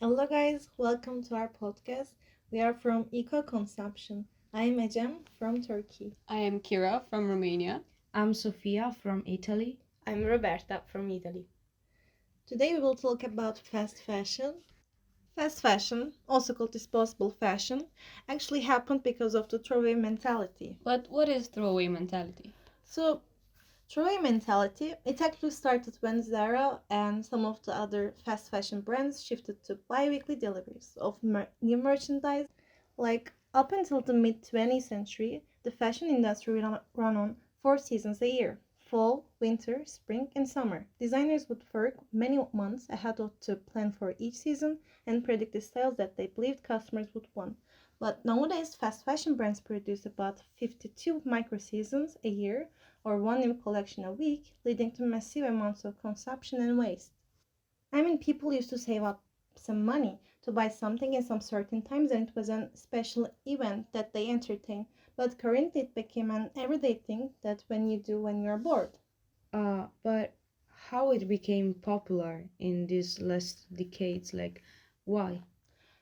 Hello, guys, welcome to our podcast. We are from Eco Consumption. I am Ecem from Turkey. I am Kira from Romania. I'm Sofia from Italy. I'm Roberta from Italy. Today we will talk about fast fashion. Fast fashion, also called disposable fashion, actually happened because of the throwaway mentality. But what is throwaway mentality? So, throwaway mentality, it actually started when Zara and some of the other fast fashion brands shifted to bi-weekly deliveries of new merchandise. Like up until the mid 20th century, the fashion industry ran on 4 seasons a year: fall, winter, spring, and summer. Designers would work many months ahead to plan for each season and predict the styles that they believed customers would want. But nowadays, fast fashion brands produce about 52 micro seasons a year or one new collection a week, leading to massive amounts of consumption and waste. I mean, people used to save up some money to buy something in some certain times, and it was a special event that they entertain. But currently, it became an everyday thing that when you do when you're bored. But how it became popular in these last decades? Why?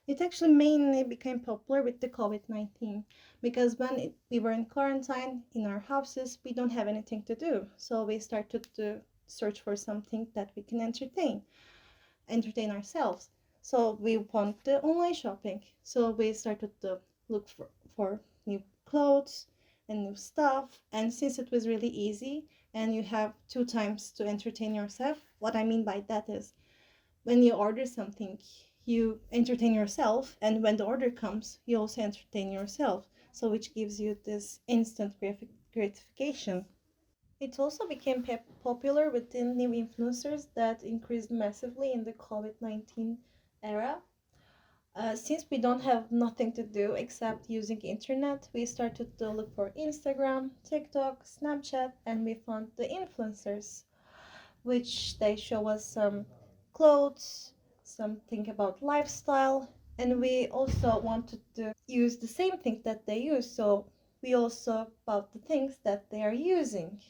It actually mainly became popular with the COVID-19 because when we were in quarantine in our houses, we don't have anything to do. So we started to search for something that we can entertain ourselves. So we want the online shopping. So we started to look for new clothes and new stuff. And since it was really easy and you have two times to entertain yourself, what I mean by that is when you order something, you entertain yourself, and when the order comes, you also entertain yourself. So which gives you this instant gratification. It also became popular within new influencers that increased massively in the COVID-19 era. Since we don't have nothing to do except using internet, we started to look for Instagram, TikTok, Snapchat, and we found the influencers, which they show us some clothes, something about lifestyle, and we also wanted to use the same thing that they use, so we also bought the things that they are using.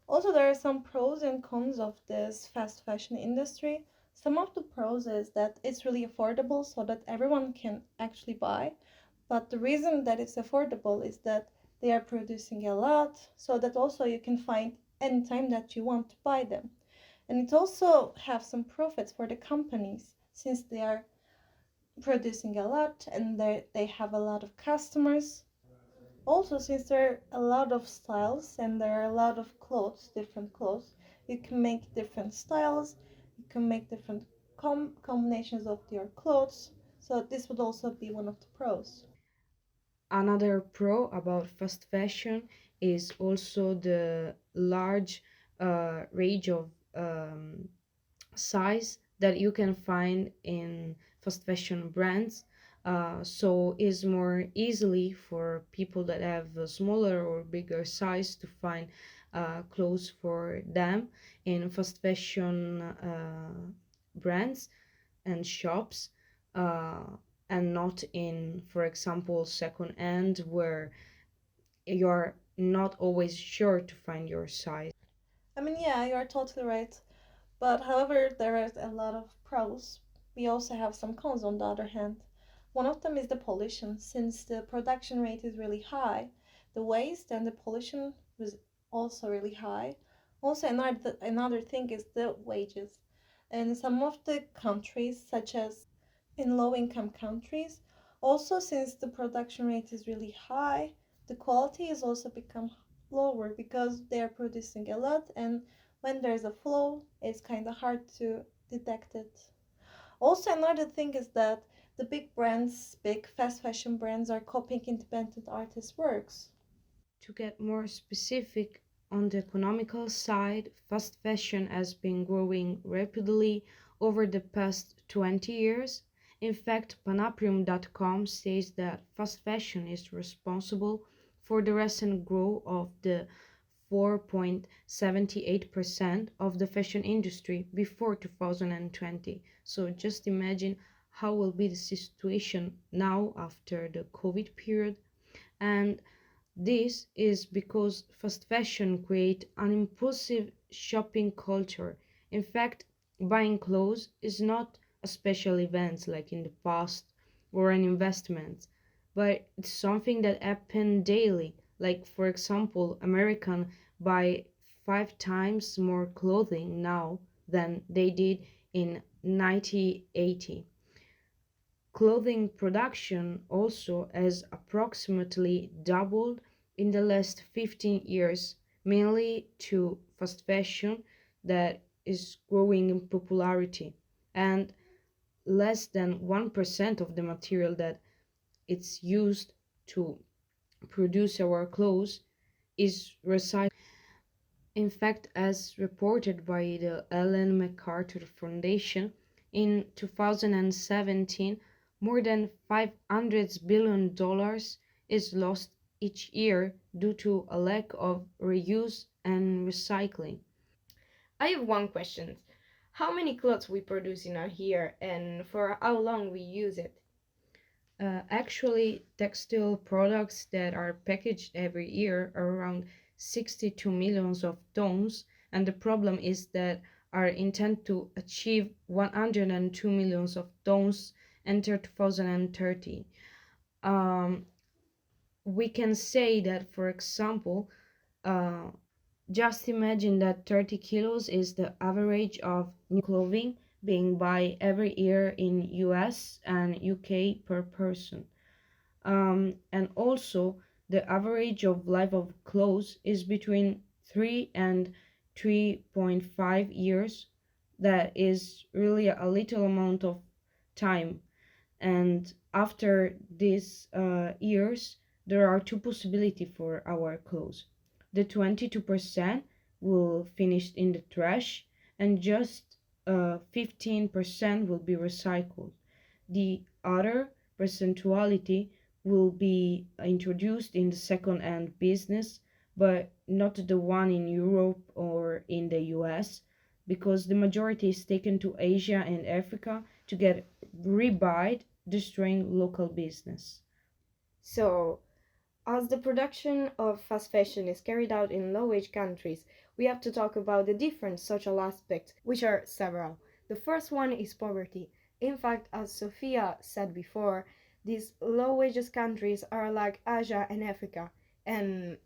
Also, there are some pros and cons of this fast fashion industry. Some of the pros is that it's really affordable so that everyone can actually buy. But the reason that it's affordable is that they are producing a lot so that also you can find anytime that you want to buy them. And it also have some profits for the companies since they are producing a lot and they have a lot of customers. Also, since there are a lot of styles and there are a lot of clothes, different clothes, you can make different styles, you can make different combinations of your clothes. So this would also be one of the pros. Another pro about fast fashion is also the large range of size that you can find in fast fashion brands. So is more easily for people that have a smaller or bigger size to find clothes for them in fast fashion brands and shops, uh, and not in, for example, second hand where you're not always sure to find your size. I mean, yeah, you are totally right. But however, there is a lot of pros. We also have some cons on the other hand. One of them is the pollution. Since the production rate is really high, the waste and the pollution was also really high. Also, another thing is the wages. In some of the countries, such as in low income countries, also since the production rate is really high, the quality is also become lower because they are producing a lot, and when there's a flow, it's kind of hard to detect it. Also, another thing is that the big brands, big fast fashion brands, are copying independent artists' works. To get more specific, on the economical side, fast fashion has been growing rapidly over the past 20 years. In fact, Panaprium.com says that fast fashion is responsible for the recent growth of the 4.78% of the fashion industry before 2020. So just imagine how will be the situation now after the COVID period. And this is because fast fashion creates an impulsive shopping culture. In fact, buying clothes is not a a special event like in the past or an investment, but it's something that happen daily. Like for example, American buy 5 times more clothing now than they did in 1980. Clothing production also has approximately doubled in the last 15 years, mainly to fast fashion that is growing in popularity. And less than 1% of the material that it's used to produce our clothes is recycled. In fact, as reported by the Ellen MacArthur Foundation, in 2017, more than $500 billion is lost each year due to a lack of reuse and recycling. I have one question. How many clothes we produce in a year and for how long we use it? Actually, textile products that are packaged every year are around 62 millions of tons, and the problem is that our intent to achieve 102 millions of tons enter 2030. Um, we can say that, for example, uh, just imagine that 30 kilos is the average of new clothing being bought every year in US and UK per person. And also, the average of life of clothes is between 3 and 3.5 years. That is really a little amount of time. And after these years, there are two possibilities for our clothes. The 22% will finish in the trash, and just 15% will be recycled. The other percentuality will be introduced in the second-hand business, but not the one in Europe or in the US, because the majority is taken to Asia and Africa to get rebuyed, destroying local business. So, as the production of fast fashion is carried out in low wage countries, we have to talk about the different social aspects, which are several. The first one is poverty. In fact, as Sophia said before, these low wages countries are like Asia and Africa. And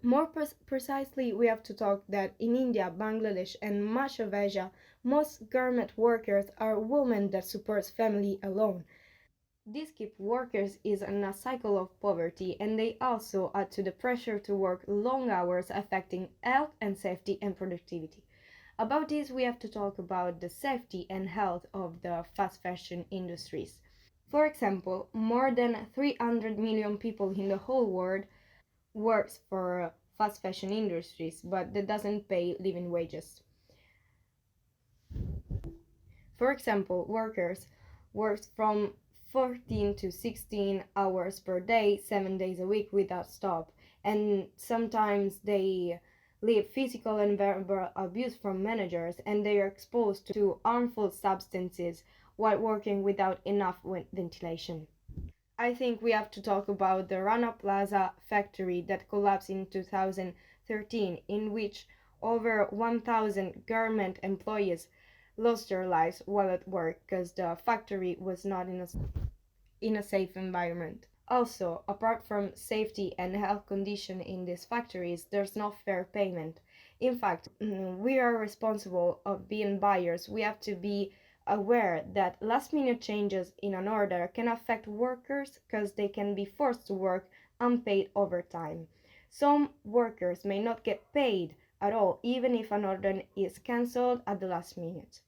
more precisely, we have to talk that in India, Bangladesh, and much of Asia, most garment workers are women that supports family alone. This keep workers is in a cycle of poverty, and they also add to the pressure to work long hours affecting health and safety and productivity. About this, we have to talk about the safety and health of the fast fashion industries. For example, more than 300 million people in the whole world works for fast fashion industries, but that doesn't pay living wages. For example, workers work from 14 to 16 hours per day, 7 days a week without stop, and sometimes they live physical and verbal abuse from managers, and they are exposed to harmful substances while working without enough ventilation. I think we have to talk about the Rana Plaza factory that collapsed in 2013, in which over 1,000 garment employees lost their lives while at work because the factory was not in a safe environment. Also, apart from safety and health condition in these factories, there's no fair payment. In fact, we are responsible of being buyers. We have to be aware that last minute changes in an order can affect workers because they can be forced to work unpaid overtime. Some workers may not get paid at all, even if an order is cancelled at the last minute.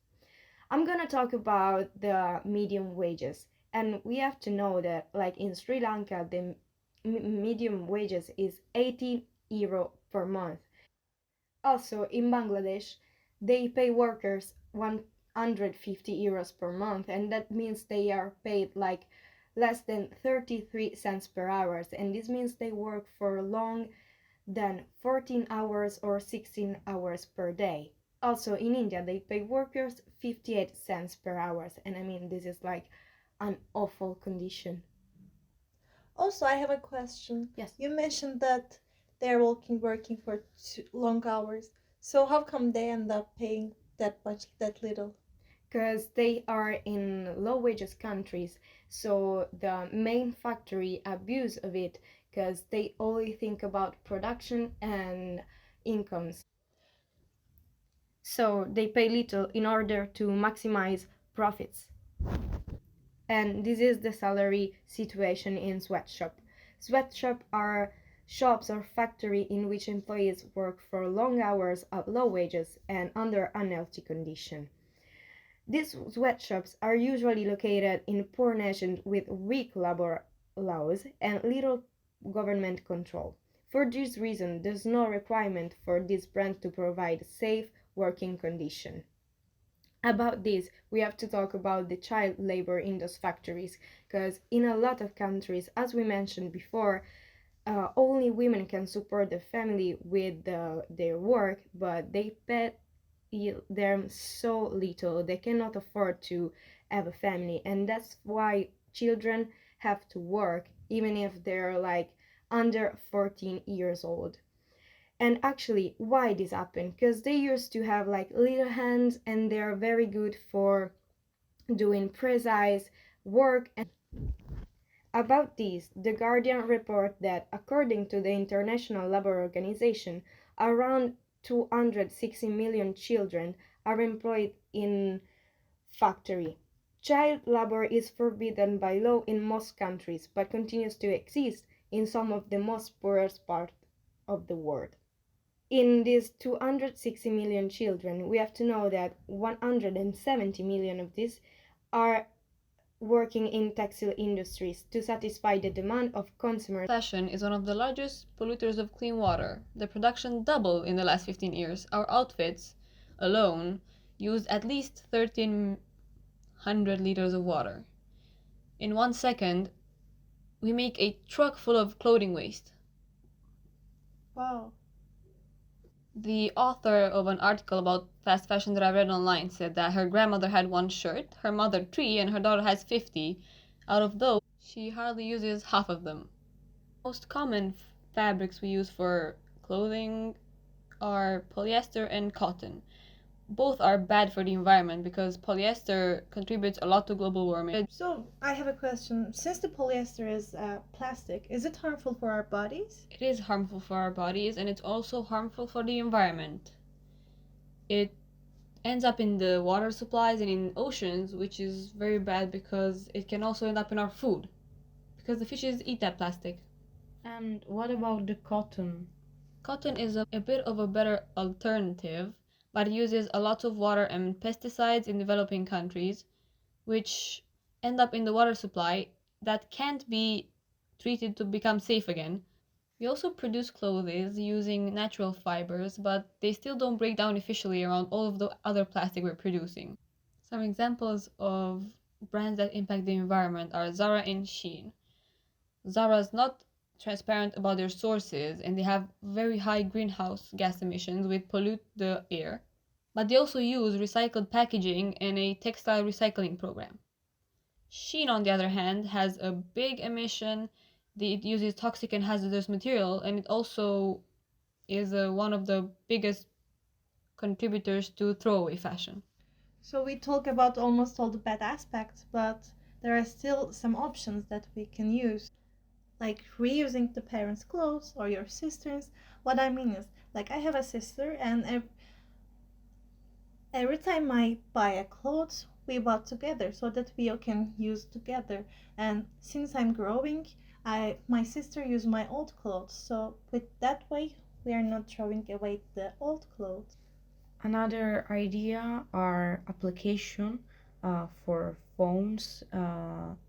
I'm gonna talk about the medium wages, and we have to know that, like in Sri Lanka, the medium wages is 80 euro per month. Also, in Bangladesh, they pay workers 150 euros per month, and that means they are paid like less than 33 cents per hour, and this means they work for long than 14 hours or 16 hours per day. Also, in India, they pay workers 58 cents per hour, and I mean, this is like an awful condition. Also, I have a question. Yes. You mentioned that they're working for long hours. So how come they end up paying that much, that little? because they are in low wages countries, so the main factory abuse of it because they only think about production and incomes, so they pay little in order to maximize profits. And this is the salary situation in sweatshop. Sweatshop are shops or factory in which employees work for long hours at low wages and under unhealthy conditions. These sweatshops are usually located in poor nations with weak labor laws and little government control. For this reason, there's no requirement for these brands to provide safe working conditions. About this, we have to talk about the child labor in those factories, because in a lot of countries, as we mentioned before, only women can support the family with their work, but they pay them so little they cannot afford to have a family, and that's why children have to work even if they're like under 14 years old. And actually, why this happened? Because they used to have like little hands and they're very good for doing precise work. And about this, The Guardian report that according to the International Labour Organization, around 260 million children are employed in factory. Child labor is forbidden by law in most countries, but continues to exist in some of the most poorest parts of the world. In these 260 million children, we have to know that 170 million of these are working in textile industries to satisfy the demand of consumers. Fashion is one of the largest polluters of clean water. The production doubled in the last 15 years. Our outfits alone used at least 1,300 liters of water. In 1 second, we make a truck full of clothing waste. Wow. The author of an article about fast fashion that I read online said that her grandmother had one shirt, her mother three, and her daughter has 50. Out of those, she hardly uses half of them. Most common fabrics we use for clothing are polyester and cotton. Both are bad for the environment because polyester contributes a lot to global warming. So I have a question. Since the polyester is plastic, is it harmful for our bodies? It is harmful for our bodies and it's also harmful for the environment. It ends up in the water supplies and in oceans, which is very bad because it can also end up in our food because the fishes eat that plastic. And what about the cotton? Cotton is a bit of a better alternative, but it uses a lot of water and pesticides in developing countries, which end up in the water supply that can't be treated to become safe again. We also produce clothes using natural fibers, but they still don't break down efficiently around all of the other plastic we're producing. Some examples of brands that impact the environment are Zara and Shein. Zara is not transparent about their sources and they have very high greenhouse gas emissions which pollute the air. But they also use recycled packaging and a textile recycling program. Shein, on the other hand, has a big emission. It uses toxic and hazardous material, and it also is one of the biggest contributors to throwaway fashion. So we talk about almost all the bad aspects, but there are still some options that we can use, like reusing the parents' clothes or your sister's. What I mean is, like, I have a sister, and every time I buy a clothes, we bought together so that we all can use together. And since I'm growing, I my sister used my old clothes, so with that way we are not throwing away the old clothes. Another idea are application for phones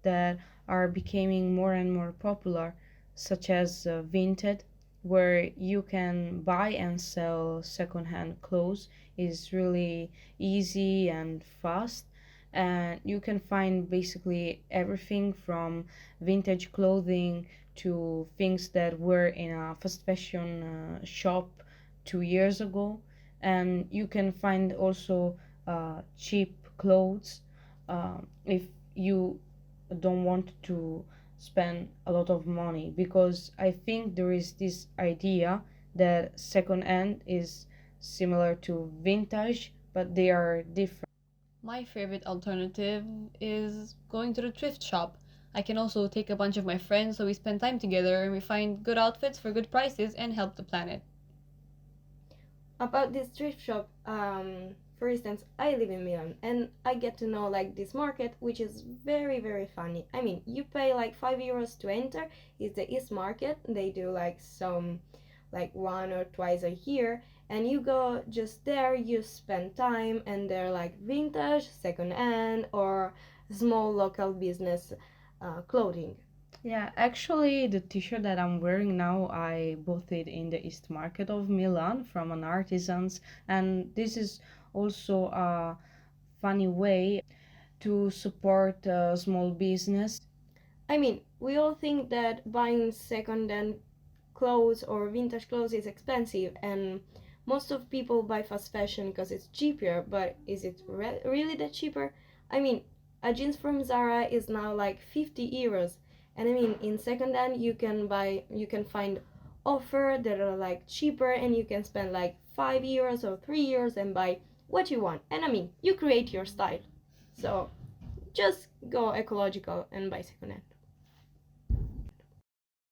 that are becoming more and more popular, such as Vinted, where you can buy and sell secondhand clothes. Is really easy and fast, and you can find basically everything from vintage clothing to things that were in a fast fashion shop 2 years ago, and you can find also cheap clothes if you don't want to spend a lot of money, because I think there is this idea that second hand is similar to vintage, but they are different. My favorite alternative is going to the thrift shop. I can also take a bunch of my friends so we spend time together and we find good outfits for good prices and help the planet. About this thrift shop, for instance, I live in Milan and I get to know like this market, which is very, very funny. I mean, you pay like 5 euros to enter. It's the East Market. They do like some, like one or twice a year, and you go just there, you spend time, and they're like vintage, second hand, or small local business clothing. Yeah, actually, the t-shirt that I'm wearing now, I bought it in the East Market of Milan from an artisans, and this is also a funny way to support a small business. I mean, we all think that buying second-hand clothes or vintage clothes is expensive, and most of people buy fast fashion because it's cheaper. But is it really that cheaper? I mean, a jeans from Zara is now like 50 euros, and I mean, in second-hand you can find offer that are like cheaper, and you can spend like 5 euros or 3 euros and buy what you want. And I mean, you create your style. So just go ecological and buy second-hand.